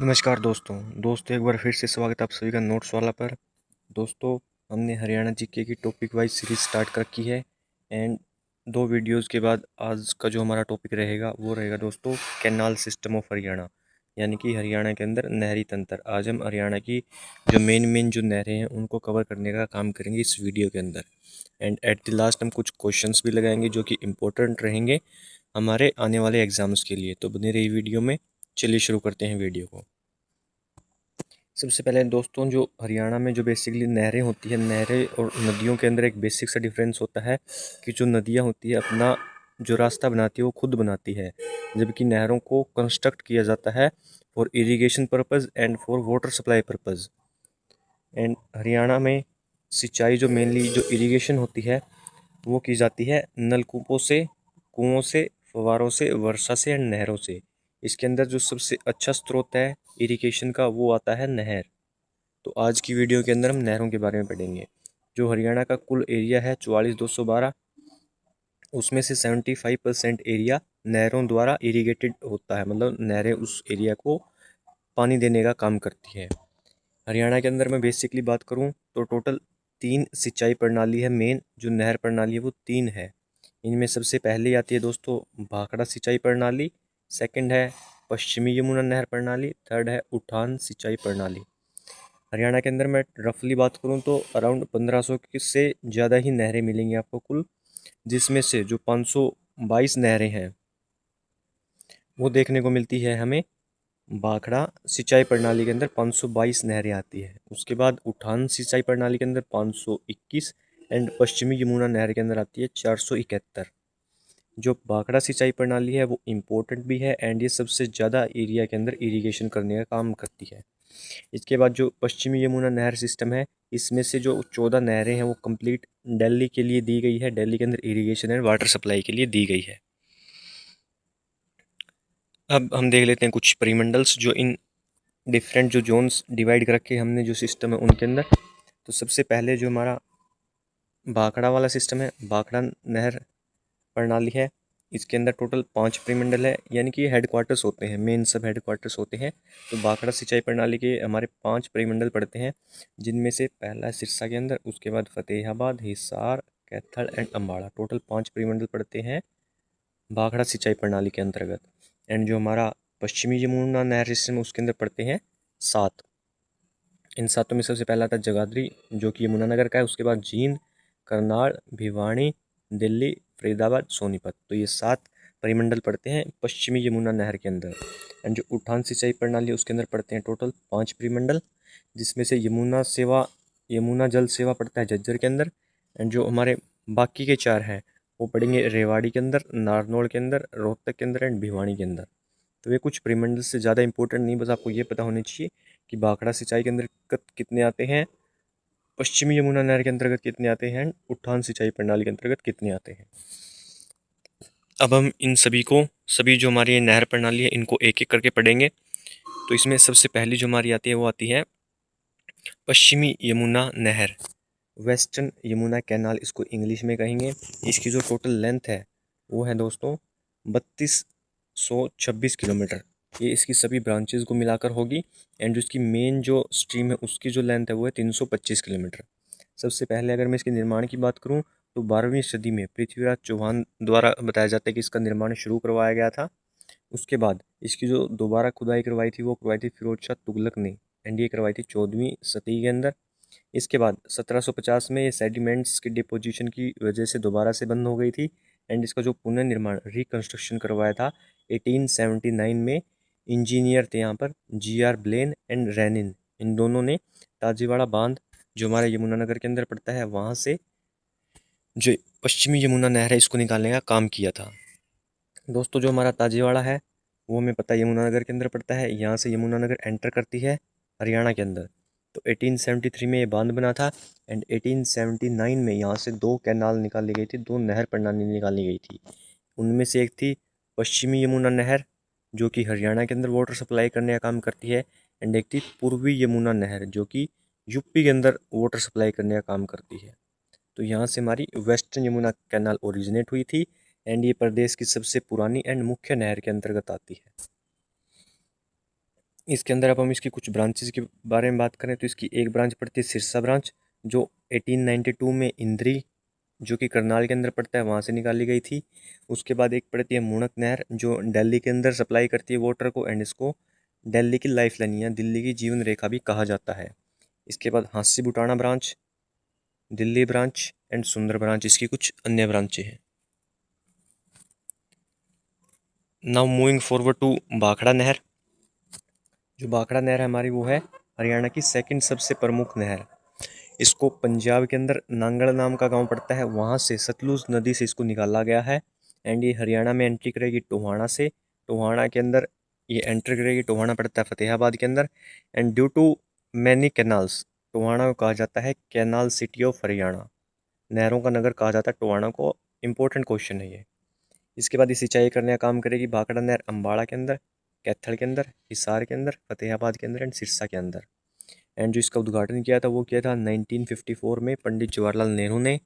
नमस्कार दोस्तों एक बार फिर से स्वागत है आप सभी का नोट्स वाला पर। दोस्तों, हमने हरियाणा जीके की टॉपिक वाइज सीरीज स्टार्ट कर रखी है एंड 2 वीडियोस के बाद आज का जो हमारा टॉपिक रहेगा वो रहेगा दोस्तों कैनाल सिस्टम ऑफ हरियाणा, यानी कि हरियाणा के अंदर नहरी तंत्र। आज हम हरियाणा की जो मेन जो नहरें हैं उनको कवर करने का काम करेंगे इस वीडियो के अंदर। एंड एट द लास्ट हम कुछ क्वेश्चंस भी लगाएंगे जो कि इम्पोर्टेंट रहेंगे हमारे आने वाले एग्जाम्स के लिए। तो बने रही वीडियो में। चलिए शुरू करते हैं वीडियो को। सबसे पहले दोस्तों, जो हरियाणा में जो बेसिकली नहरें होती हैं, नहरें और नदियों के अंदर एक बेसिक सा डिफरेंस होता है कि जो नदियाँ होती है अपना जो रास्ता बनाती है वो खुद बनाती है, जबकि नहरों को कंस्ट्रक्ट किया जाता है for irrigation purpose and for water supply purpose. And Haryana में सिंचाई जो मेनली जो इरिगेशन होती है वो की जाती है नलकूपों से, कुओं से, फव्वारों से, वर्षा से एंड नहरों से। इसके अंदर जो सबसे अच्छा स्रोत है इरिगेशन का वो आता है नहर। तो आज की वीडियो के अंदर हम नहरों के बारे में पढ़ेंगे। जो हरियाणा का कुल एरिया है 44,212, उसमें से 75% एरिया नहरों द्वारा इरिगेटेड होता है, मतलब नहरें उस एरिया को पानी देने का काम करती है। हरियाणा के अंदर मैं बेसिकली बात करूं तो टोटल 3 सिंचाई प्रणाली है। मेन जो नहर प्रणाली है वो 3 है। इनमें सबसे पहले आती है दोस्तों भाखड़ा सिंचाई प्रणाली, सेकंड है पश्चिमी यमुना नहर प्रणाली, थर्ड है उठान सिंचाई प्रणाली। हरियाणा के अंदर मैं रफली बात करूं तो अराउंड 1500 से ज़्यादा ही नहरें मिलेंगी आपको कुल, जिसमें से जो 522 नहरें हैं वो देखने को मिलती है हमें भाखड़ा सिंचाई प्रणाली के अंदर 522 नहरें आती है। उसके बाद उठान सिंचाई प्रणाली के अंदर 521 एंड पश्चिमी यमुना नहर के अंदर आती है 471। जो भाखड़ा सिंचाई प्रणाली है वो इम्पोर्टेंट भी है एंड ये सबसे ज़्यादा एरिया के अंदर इरिगेशन करने का काम करती है। इसके बाद जो पश्चिमी यमुना नहर सिस्टम है, इसमें से जो 14 नहरें हैं वो कंप्लीट दिल्ली के लिए दी गई है, दिल्ली के अंदर इरिगेशन एंड वाटर सप्लाई के लिए दी गई है। अब हम देख लेते हैं कुछ परिमंडल्स जो इन डिफरेंट जो जोन्स डिवाइड कर रखे हमने जो सिस्टम है उनके अंदर। तो सबसे पहले जो हमारा भाखड़ा वाला सिस्टम है, भाखड़ा नहर प्रणाली है, इसके अंदर टोटल 5 परिमंडल है, यानी कि हेडक्वार्टर्स होते हैं, मेन सब हेडक्वार्टर्स होते हैं। तो भाखड़ा सिंचाई प्रणाली के हमारे 5 परिमंडल पड़ते हैं, जिनमें से पहला है सिरसा के अंदर, उसके बाद फतेहाबाद, हिसार, कैथल एंड अम्बाड़ा। टोटल 5 परिमंडल पड़ते हैं भाखड़ा सिंचाई प्रणाली के अंतर्गत। एंड जो हमारा पश्चिमी यमुना नहर सिस्टम है उसके अंदर पड़ते हैं 7। इन 7 में सबसे पहला था जगाधरी जो कि यमुनानगर का है, उसके बाद जींद, करनाल, भिवानी, दिल्ली, फरीदाबाद, सोनीपत। तो ये 7 परिमंडल पड़ते हैं पश्चिमी यमुना नहर के अंदर। एंड जो उठान सिंचाई प्रणाली है उसके अंदर पड़ते हैं टोटल 5 परिमंडल, जिसमें से यमुना जल सेवा पड़ता है झज्जर के अंदर। एंड जो हमारे बाकी के 4 हैं वो पड़ेंगे रेवाड़ी के अंदर, नारनौल के अंदर, रोहतक के अंदर एंड भिवानी के अंदर। तो ये कुछ परिमंडल से ज़्यादा इंपॉर्टेंट नहीं, बस आपको ये पता होनी चाहिए कि भाखड़ा सिंचाई के अंदर कितने आते हैं, पश्चिमी यमुना नहर के अंतर्गत कितने आते हैं, उठान सिंचाई प्रणाली के अंतर्गत कितने आते हैं। अब हम इन सभी जो हमारी ये नहर प्रणाली है इनको एक एक करके पढ़ेंगे। तो इसमें सबसे पहली जो हमारी आती है वो आती है पश्चिमी यमुना नहर, वेस्टर्न यमुना कैनाल इसको इंग्लिश में कहेंगे। इसकी जो टोटल लेंथ है वो है दोस्तों 3226 किलोमीटर। ये इसकी सभी ब्रांचेज को मिलाकर होगी। एंड जो इसकी मेन जो स्ट्रीम है उसकी जो लेंथ है वो है 325 किलोमीटर। सबसे पहले अगर मैं इसके निर्माण की बात करूं तो 12वीं सदी में पृथ्वीराज चौहान द्वारा बताया जाता है कि इसका निर्माण शुरू करवाया गया था। उसके बाद इसकी जो दोबारा खुदाई करवाई थी वो करवाई थी फिरोज शाह तुगलक ने, एंड ये करवाई थी 14वीं सदी के अंदर। इसके बाद 1750 में ये सेडिमेंट्स की डिपोजिशन की वजह से दोबारा से बंद हो गई थी। एंड इसका जो पुनर्निर्माण रिकंस्ट्रक्शन करवाया था 1879 में, इंजीनियर थे यहाँ पर GR ब्लेन एंड रेनिन, इन दोनों ने ताजीवाड़ा बांध जो हमारे यमुनानगर के अंदर पड़ता है वहाँ से जो पश्चिमी यमुना नहर है इसको निकालने का काम किया था। दोस्तों, जो हमारा ताजीवाड़ा है वो हमें पता है यमुनानगर के अंदर पड़ता है। यहाँ से यमुनानगर एंटर करती है हरियाणा के अंदर। तो 1873 में ये बांध बना था एंड 1879 में यहाँ से 2 कैनाल निकाली गई थी, 2 नहर प्रणाली निकाली गई थी। उनमें से एक थी पश्चिमी यमुना नहर जो कि हरियाणा के अंदर वाटर सप्लाई करने का काम करती है, एंड एक थी पूर्वी यमुना नहर जो कि यूपी के अंदर वाटर सप्लाई करने का काम करती है। तो यहाँ से हमारी वेस्टर्न यमुना कैनाल ओरिजिनेट हुई थी एंड ये प्रदेश की सबसे पुरानी एंड मुख्य नहर के अंतर्गत आती है। इसके अंदर अब हम इसकी कुछ ब्रांचेस के बारे में बात करें तो इसकी एक ब्रांच पड़ती है सिरसा ब्रांच, जो 1892 में इंद्री, जो कि करनाल के अंदर पड़ता है, वहाँ से निकाली गई थी। उसके बाद एक पड़ती है मुणक नहर, जो दिल्ली के अंदर सप्लाई करती है वाटर को, एंड इसको दिल्ली की लाइफ लाइन या दिल्ली की जीवन रेखा भी कहा जाता है। इसके बाद Hansi Butana branch, Delhi branch and Sundar branch इसकी कुछ अन्य ब्रांचें हैं। Now moving forward to Bhakhra नहर। जो भाखड़ा नहर है हमारी, वो है हरियाणा की सेकंड सबसे प्रमुख नहर। इसको पंजाब के अंदर नांगड़ नाम का गांव पड़ता है, वहाँ से सतलुज नदी से इसको निकाला गया है। एंड ये हरियाणा में एंट्री करेगी टोहाना से। टोहाना के अंदर ये एंटर करेगी, टोहाना पड़ता है फतेहाबाद के अंदर। And due to many canals, Tohana को कहा जाता है कैनाल सिटी ऑफ हरियाणा, नहरों का नगर कहा जाता है टोहाना को। इंपॉर्टेंट क्वेश्चन है ये। इसके बाद ये सिंचाई करने का काम करेगी भाखड़ा नहर अम्बाड़ा के अंदर, कैथल के अंदर, हिसार के अंदर, फतेहाबाद के अंदर एंड सिरसा के अंदर। एंड जो इसका उद्घाटन किया था वो किया था 1954 में पंडित जवाहरलाल नेहरू ने।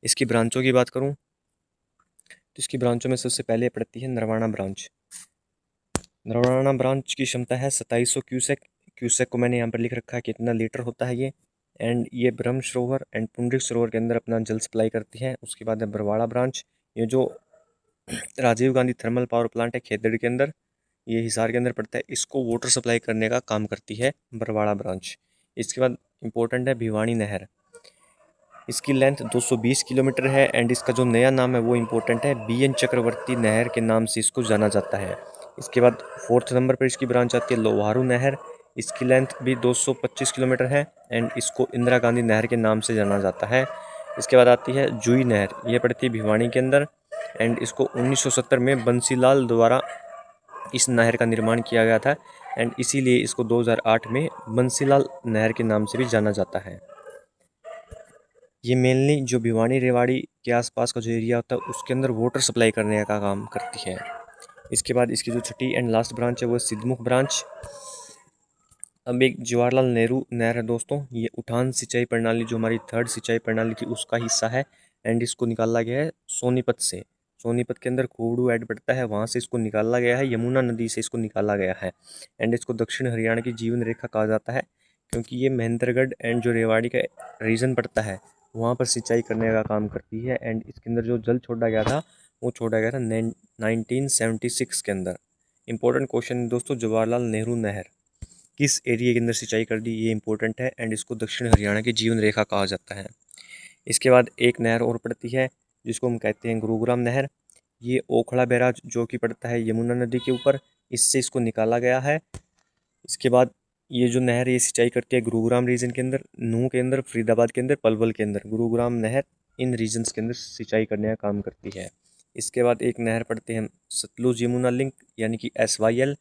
इसकी ब्रांचों की बात करूं तो इसकी ब्रांचों में सबसे पहले पड़ती है नरवाना ब्रांच। नरवाना ब्रांच की क्षमता है 2700 क्यूसेक। क्यूसेक को मैंने यहाँ पर लिख रखा है कितना लीटर होता है ये। एंड ये ब्रह्म सरोवर एंड पुंडरिक सरोवर के अंदर अपना जल सप्लाई करती है। उसके बाद है बरवाड़ा ब्रांच, ये जो Rajiv Gandhi thermal power plant है खेतड़ी के अंदर, ये हिसार के अंदर पड़ता है, इसको वाटर सप्लाई करने का काम करती है बरवाड़ा ब्रांच। इसके बाद इंपॉर्टेंट है भिवानी नहर। इसकी लेंथ 220 किलोमीटर है एंड इसका जो नया नाम है वो इम्पोर्टेंट है, BN चक्रवर्ती नहर के नाम से इसको जाना जाता है। इसके बाद 4th नंबर पर इसकी ब्रांच आती है लोहारू नहर। इसकी लेंथ भी 225 किलोमीटर है एंड इसको इंदिरा गांधी नहर के नाम से जाना जाता है। इसके बाद आती है जुई नहर, ये पड़ती है भिवानी के अंदर एंड इसको 1970 में बंसीलाल द्वारा इस नहर का निर्माण किया गया था एंड इसीलिए इसको 2008 में बंसीलाल नहर के नाम से भी जाना जाता है। ये मेनली जो भिवानी रेवाड़ी के आसपास का जो एरिया होता है उसके अंदर वाटर सप्लाई करने का काम करती है। इसके बाद इसकी जो छठी एंड लास्ट ब्रांच है वो सिद्धमुख ब्रांच। अब एक जवाहरलाल नेहरू नहर है दोस्तों, ये उठान सिंचाई प्रणाली जो हमारी थर्ड सिंचाई प्रणाली थी उसका हिस्सा है एंड इसको निकाला गया है सोनीपत से। सोनीपत के अंदर खोड़ू ऐड पड़ता है, वहाँ से इसको निकाला गया है, यमुना नदी से इसको निकाला गया है। एंड इसको दक्षिण हरियाणा की जीवन रेखा कहा जाता है क्योंकि ये महेंद्रगढ़ एंड जो रेवाड़ी का रीजन पड़ता है वहाँ पर सिंचाई करने का काम करती है। एंड इसके अंदर जो जल छोड़ा गया था वो छोड़ा गया था 1976 के अंदर। इंपॉर्टेंट क्वेश्चन दोस्तों, जवाहरलाल नेहरू नहर किस एरिया के अंदर सिंचाई कर दी, ये इंपॉर्टेंट है एंड इसको दक्षिण हरियाणा की जीवन रेखा कहा जाता है। इसके बाद एक नहर और पड़ती है जिसको हम कहते हैं गुरुग्राम नहर। ये ओखला बैराज जो कि पड़ता है यमुना नदी के ऊपर, इससे इसको निकाला गया है। इसके बाद ये जो नहर ये सिंचाई करती है गुरुग्राम रीजन के अंदर, नूह के अंदर, फरीदाबाद के अंदर, पलवल के अंदर। गुरुग्राम नहर इन रीजन्स के अंदर सिंचाई करने का काम करती है। इसके बाद एक नहर पड़ती है सतलुज यमुना लिंक यानी कि SYL।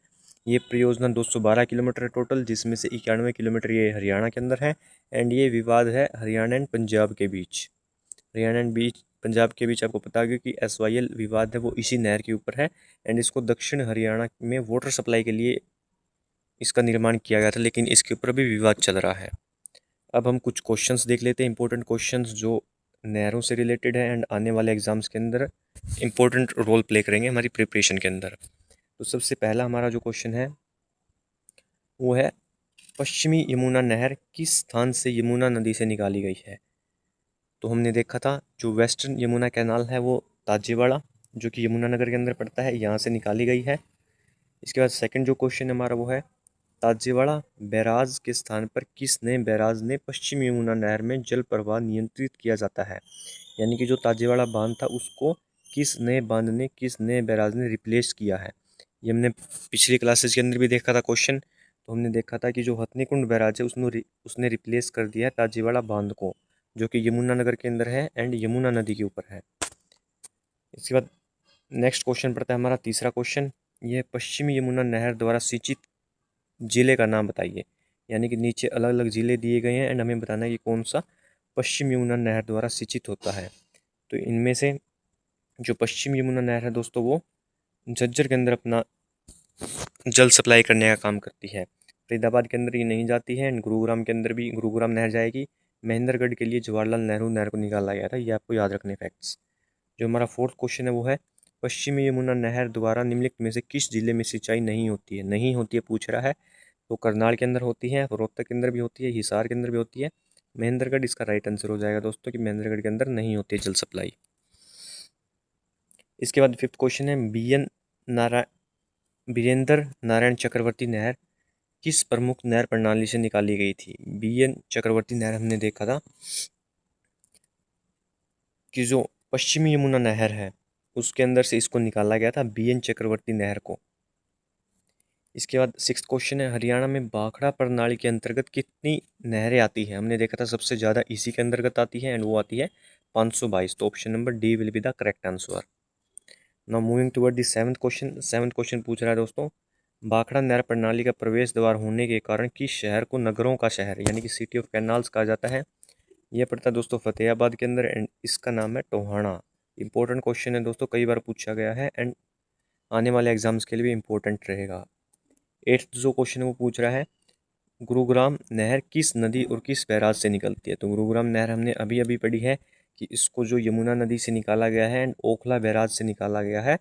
ये परियोजना 212 किलोमीटर है टोटल, जिसमें से 91 किलोमीटर ये हरियाणा के अंदर है एंड ये विवाद है हरियाणा एंड पंजाब के बीच। हरियाणा एंड पंजाब के बीच आपको पता होगा कि SYL विवाद है वो इसी नहर के ऊपर है एंड इसको दक्षिण हरियाणा में वाटर सप्लाई के लिए इसका निर्माण किया गया था, लेकिन इसके ऊपर भी विवाद चल रहा है। अब हम कुछ क्वेश्चंस देख लेते हैं, इंपॉर्टेंट क्वेश्चंस जो नहरों से रिलेटेड है एंड आने वाले एग्जाम्स के अंदर इंपॉर्टेंट रोल प्ले करेंगे हमारी प्रिपरेशन के अंदर। तो सबसे पहला हमारा जो क्वेश्चन है वो है पश्चिमी यमुना नहर किस स्थान से यमुना नदी से निकाली गई है। तो हमने देखा था जो वेस्टर्न यमुना कैनाल है वो ताजेवाड़ा जो कि यमुनानगर के अंदर पड़ता है, यहाँ से निकाली गई है। इसके बाद सेकंड जो क्वेश्चन हमारा वो है ताजेवाड़ा बैराज के स्थान पर किस नए बैराज ने पश्चिम यमुना नहर में जल प्रवाह नियंत्रित किया जाता है। यानी कि जो ताजेवाड़ा बांध था उसको किस नए बांध ने, किस नए बैराज ने रिप्लेस किया है। ये हमने पिछली क्लासेस के अंदर भी देखा था क्वेश्चन। तो हमने देखा था कि जो हथनीकुंड बैराज है उसने रिप्लेस कर दिया है ताजेवाड़ा बांध को, जो कि यमुनानगर के अंदर है एंड यमुना नदी के ऊपर है। इसके बाद नेक्स्ट क्वेश्चन पड़ता है हमारा तीसरा क्वेश्चन, यह पश्चिमी यमुना नहर द्वारा सिंचित जिले का नाम बताइए। यानी कि नीचे अलग अलग ज़िले दिए गए हैं एंड हमें बताना है कि कौन सा पश्चिम यमुना नहर द्वारा सिंचित होता है। तो इनमें से जो पश्चिम यमुना नहर है दोस्तों वो झज्जर के अंदर अपना जल सप्लाई करने का काम करती है। फरीदाबाद के अंदर ये नहीं जाती है एंड गुरुग्राम के अंदर भी गुरुग्राम नहर जाएगी। महेंद्रगढ़ के लिए जवाहरलाल नेहरू नहर को निकाला गया था, ये आपको याद रखने फैक्ट्स। जो हमारा फोर्थ क्वेश्चन है वो है पश्चिमी यमुना नहर द्वारा निम्नलिखित में से किस जिले में सिंचाई नहीं होती है। नहीं होती है पूछ रहा है तो करनाल के अंदर होती है, रोहतक के अंदर भी होती है, हिसार के अंदर भी होती है। महेंद्रगढ़ इसका राइट आंसर हो जाएगा दोस्तों कि महेंद्रगढ़ के अंदर नहीं होती है जल सप्लाई। इसके बाद फिफ्थ क्वेश्चन है वीरेंद्र नारायण चक्रवर्ती नहर किस प्रमुख नहर प्रणाली से निकाली गई थी। BN चक्रवर्ती नहर हमने देखा था कि जो पश्चिमी यमुना नहर है उसके अंदर से इसको निकाला गया था, BN चक्रवर्ती नहर को। इसके बाद सिक्स्थ क्वेश्चन है हरियाणा में भाखड़ा प्रणाली के अंतर्गत कितनी नहरें आती हैं। हमने देखा था सबसे ज़्यादा इसी के अंतर्गत आती है एंड वो आती है 522। तो option number D will be the correct answer. Now moving toward the seventh question. Seventh question पूछ रहा है दोस्तों, भाखड़ा नहर प्रणाली का प्रवेश द्वार होने के कारण किस शहर को नगरों का शहर यानी कि सिटी ऑफ कैनाल्स कहा जाता है। यह पड़ता है दोस्तों फतेहाबाद के अंदर एंड इसका नाम है टोहाना। इंपॉर्टेंट क्वेश्चन है दोस्तों, कई बार पूछा गया है एंड आने वाले एग्जाम्स के लिए भी इंपॉर्टेंट रहेगा। एट्थ जो क्वेश्चन है वो पूछ रहा है गुरुग्राम नहर किस नदी और किस बैराज से निकलती है। तो गुरुग्राम नहर हमने अभी अभी पढ़ी है कि इसको जो यमुना नदी से निकाला गया है एंड ओखला बैराज से निकाला गया है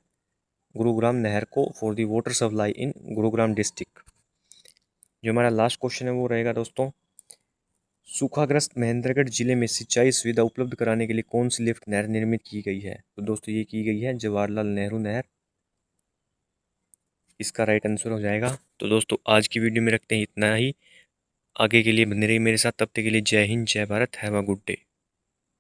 गुरुग्राम नहर को for the water supply in Gurugram district. जो हमारा लास्ट क्वेश्चन है वो रहेगा दोस्तों, सूखाग्रस्त महेंद्रगढ़ जिले में सिंचाई सुविधा उपलब्ध कराने के लिए कौन सी लिफ्ट नहर निर्मित की गई है। तो दोस्तों ये की गई है जवाहरलाल नेहरू नहर, इसका राइट आंसर हो जाएगा। तो दोस्तों आज की वीडियो में रखते हैं इतना ही। आगे के लिए बने रहिए मेरे साथ, तब तक के लिए जय हिंद जय Bharat, have a good day.